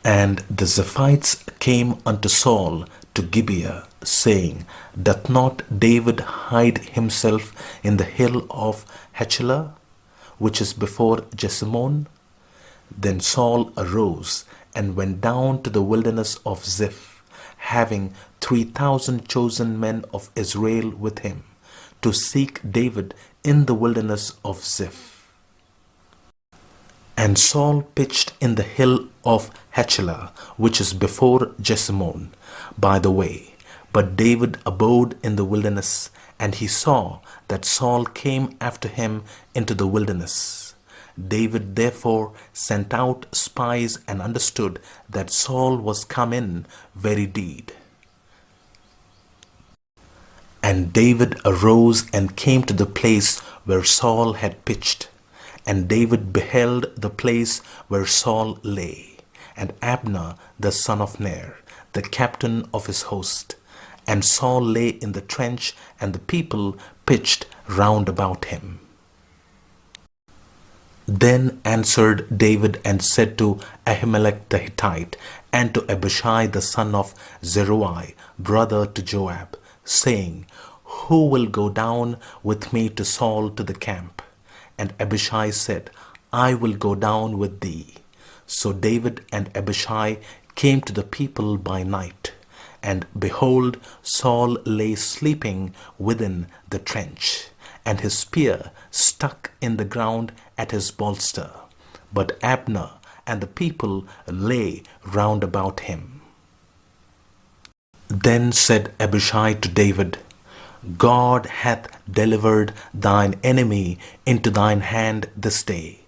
And the Ziphites came unto Saul to Gibeah, saying, Doth not David hide himself in the hill of Hachilah, which is before Jessamon? Then Saul arose and went down to the wilderness of Ziph, having 3,000 chosen men of Israel with him, to seek David in the wilderness of Ziph. And Saul pitched in the hill of Hachilah, which is before Jessamon, by the way. But David abode in the wilderness, and he saw that Saul came after him into the wilderness. David therefore sent out spies and understood that Saul was come in very deed. And David arose and came to the place where Saul had pitched. And David beheld the place where Saul lay, and Abner the son of Ner, the captain of his host. And Saul lay in the trench, and the people pitched round about him. Then answered David and said to Ahimelech the Hittite, and to Abishai the son of Zeruiah, brother to Joab, saying, Who will go down with me to Saul to the camp? And Abishai said, I will go down with thee. So David and Abishai came to the people by night. And behold, Saul lay sleeping within the trench, and his spear stuck in the ground at his bolster. But Abner and the people lay round about him. Then said Abishai to David, God hath delivered thine enemy into thine hand this day.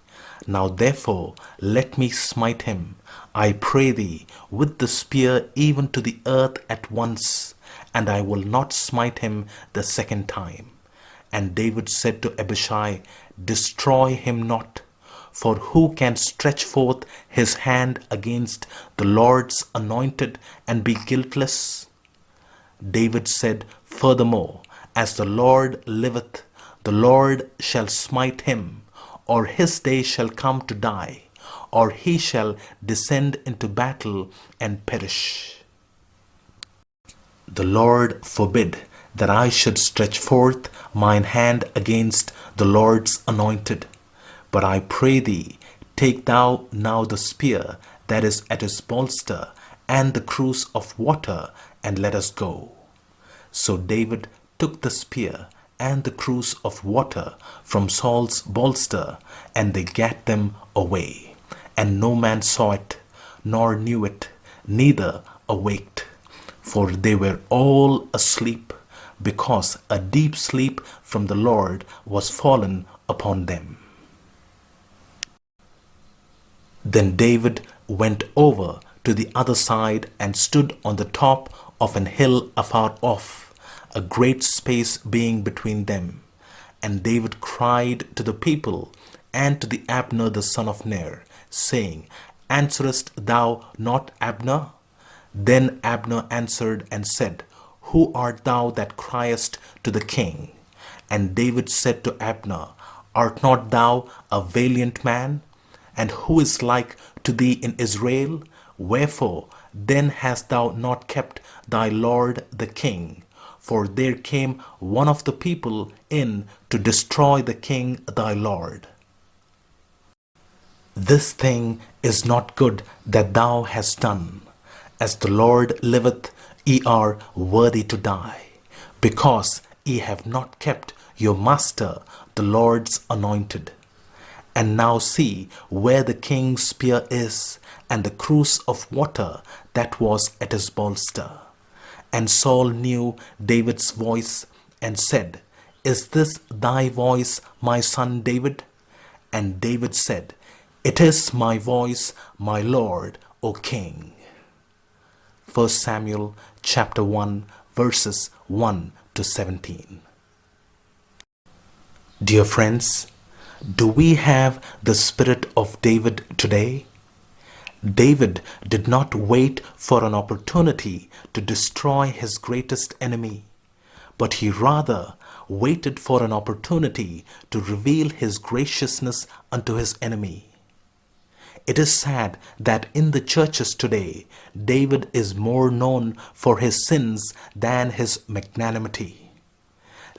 Now therefore let me smite him, I pray thee, with the spear even to the earth at once, and I will not smite him the second time. And David said to Abishai, Destroy him not, for who can stretch forth his hand against the Lord's anointed and be guiltless? David said furthermore, As the Lord liveth, the Lord shall smite him, or his day shall come to die, or he shall descend into battle and perish. The Lord forbid that I should stretch forth mine hand against the Lord's anointed. But I pray thee, take thou now the spear that is at his bolster, and the cruse of water, and let us go. So David took the spear and the cruse of water from Saul's bolster, and they gat them away. And no man saw it, nor knew it, neither awaked, for they were all asleep, because a deep sleep from the Lord was fallen upon them. Then David went over to the other side and stood on the top of an hill afar off, a great space being between them. And David cried to the people and to the Abner the son of Ner, saying, Answerest thou not, Abner? Then Abner answered and said, Who art thou that criest to the king? And David said to Abner, Art not thou a valiant man? And who is like to thee in Israel? Wherefore then hast thou not kept thy lord the king? For there came one of the people in to destroy the king thy lord. This thing is not good that thou hast done. As the Lord liveth, ye are worthy to die, because ye have not kept your master the Lord's anointed. And now see where the king's spear is, and the cruse of water that was at his bolster. And Saul knew David's voice, and said, Is this thy voice, my son David? And David said, It is my voice, my lord, O king. 1 Samuel chapter 1 verses 1 to 17. Dear friends, do we have the spirit of David today? David did not wait for an opportunity to destroy his greatest enemy, but he rather waited for an opportunity to reveal his graciousness unto his enemy. It is sad that in the churches today, David is more known for his sins than his magnanimity.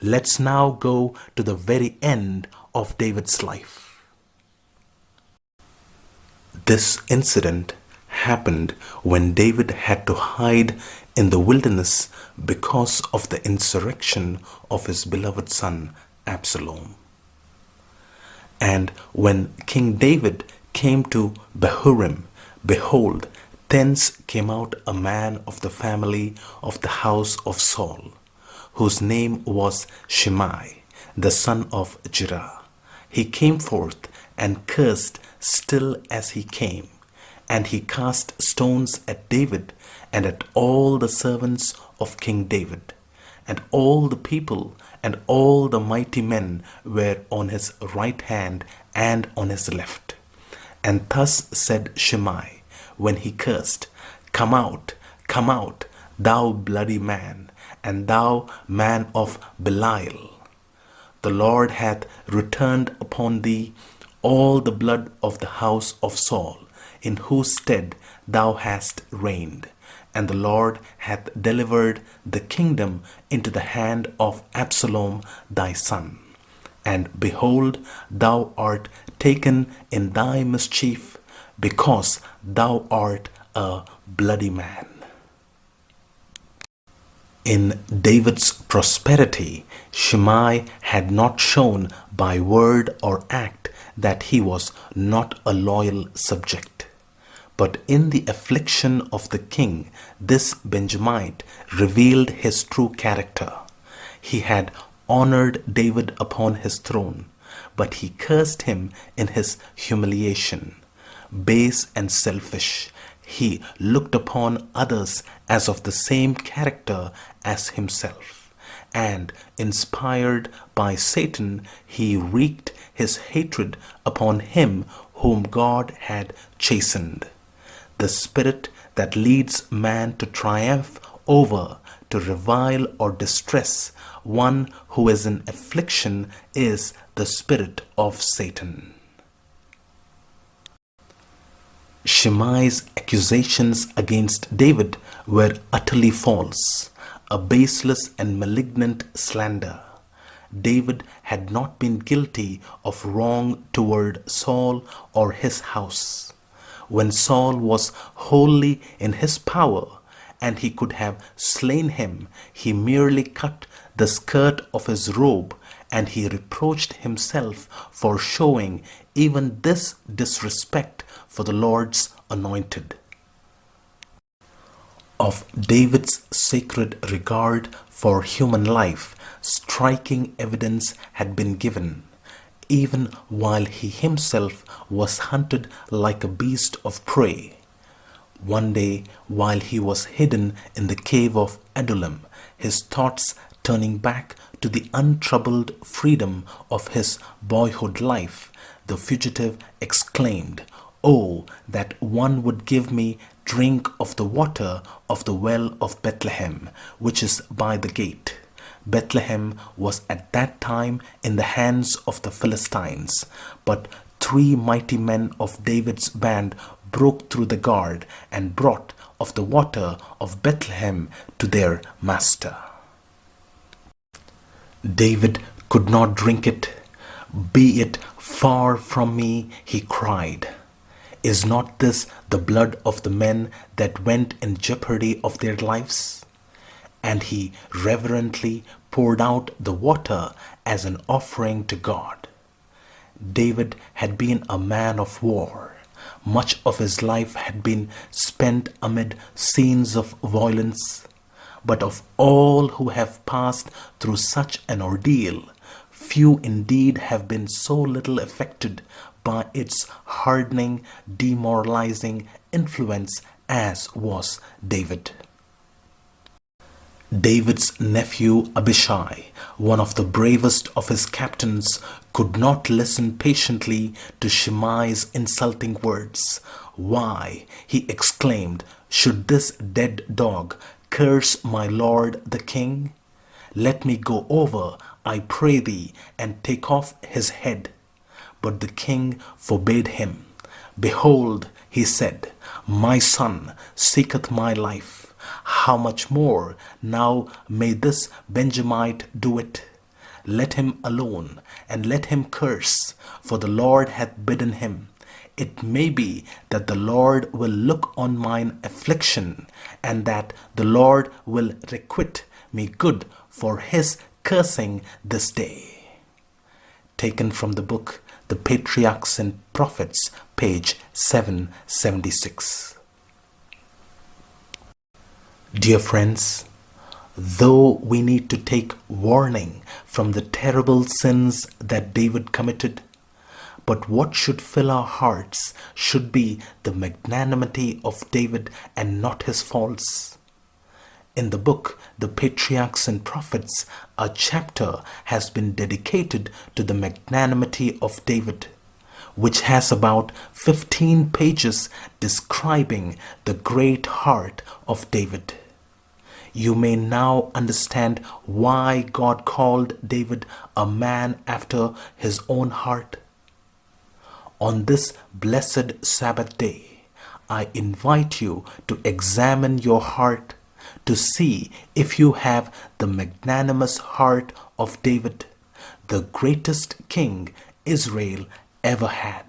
Let's now go to the very end of David's life. This incident happened when David had to hide in the wilderness because of the insurrection of his beloved son Absalom. And when King David came to Bahurim, behold, thence came out a man of the family of the house of Saul, whose name was Shimei, the son of Jerah. He came forth and cursed still as he came, and he cast stones at David and at all the servants of King David. And all the people and all the mighty men were on his right hand and on his left. And thus said Shimei, when he cursed, come out, thou bloody man, and thou man of Belial. The Lord hath returned upon thee all the blood of the house of Saul, in whose stead thou hast reigned. And the Lord hath delivered the kingdom into the hand of Absalom thy son. And behold, thou art taken in thy mischief, because thou art a bloody man. In David's prosperity, Shimei had not shown by word or act that he was not a loyal subject. But in the affliction of the king, this Benjamite revealed his true character. He had honored David upon his throne, but he cursed him in his humiliation. Base and selfish, he looked upon others as of the same character as himself, and inspired by Satan, he wreaked his hatred upon him whom God had chastened. The spirit that leads man to triumph over, to revile or distress one who is in affliction is the spirit of Satan. Shimei's accusations against David were utterly false, a baseless and malignant slander. David had not been guilty of wrong toward Saul or his house. When Saul was wholly in his power and he could have slain him, he merely cut the skirt of his robe, and he reproached himself for showing even this disrespect for the Lord's anointed. Of David's sacred regard for human life, striking evidence had been given, even while he himself was hunted like a beast of prey. One day, while he was hidden in the cave of Adullam, his thoughts turning back to the untroubled freedom of his boyhood life, the fugitive exclaimed, "Oh, that one would give me drink of the water of the well of Bethlehem, which is by the gate." Bethlehem was at that time in the hands of the Philistines, but 3 mighty men of David's band broke through the guard and brought of the water of Bethlehem to their master. David could not drink it. "Be it far from me," he cried. "Is not this the blood of the men that went in jeopardy of their lives?" And he reverently poured out the water as an offering to God. David had been a man of war. Much of his life had been spent amid scenes of violence. But of all who have passed through such an ordeal, few indeed have been so little affected by its hardening, demoralizing influence as was David. David's nephew Abishai, one of the bravest of his captains, could not listen patiently to Shimei's insulting words. "Why," he exclaimed, "should this dead dog curse my lord the king? Let me go over, I pray thee, and take off his head." But the king forbade him. Behold, he said, my son seeketh my life. How much more now may this Benjamite do it? Let him alone, and let him curse, for the Lord hath bidden him. It may be that the Lord will look on mine affliction, and that the Lord will requite me good for his cursing this day. Taken from the book The Patriarchs and Prophets, page 776. Dear friends, though we need to take warning from the terrible sins that David committed, but what should fill our hearts should be the magnanimity of David and not his faults. In the book The Patriarchs and Prophets, a chapter has been dedicated to the magnanimity of David, which has about 15 pages describing the great heart of David. You may now understand why God called David a man after his own heart. On this blessed Sabbath day, I invite you to examine your heart to see if you have the magnanimous heart of David, the greatest king Israel ever had.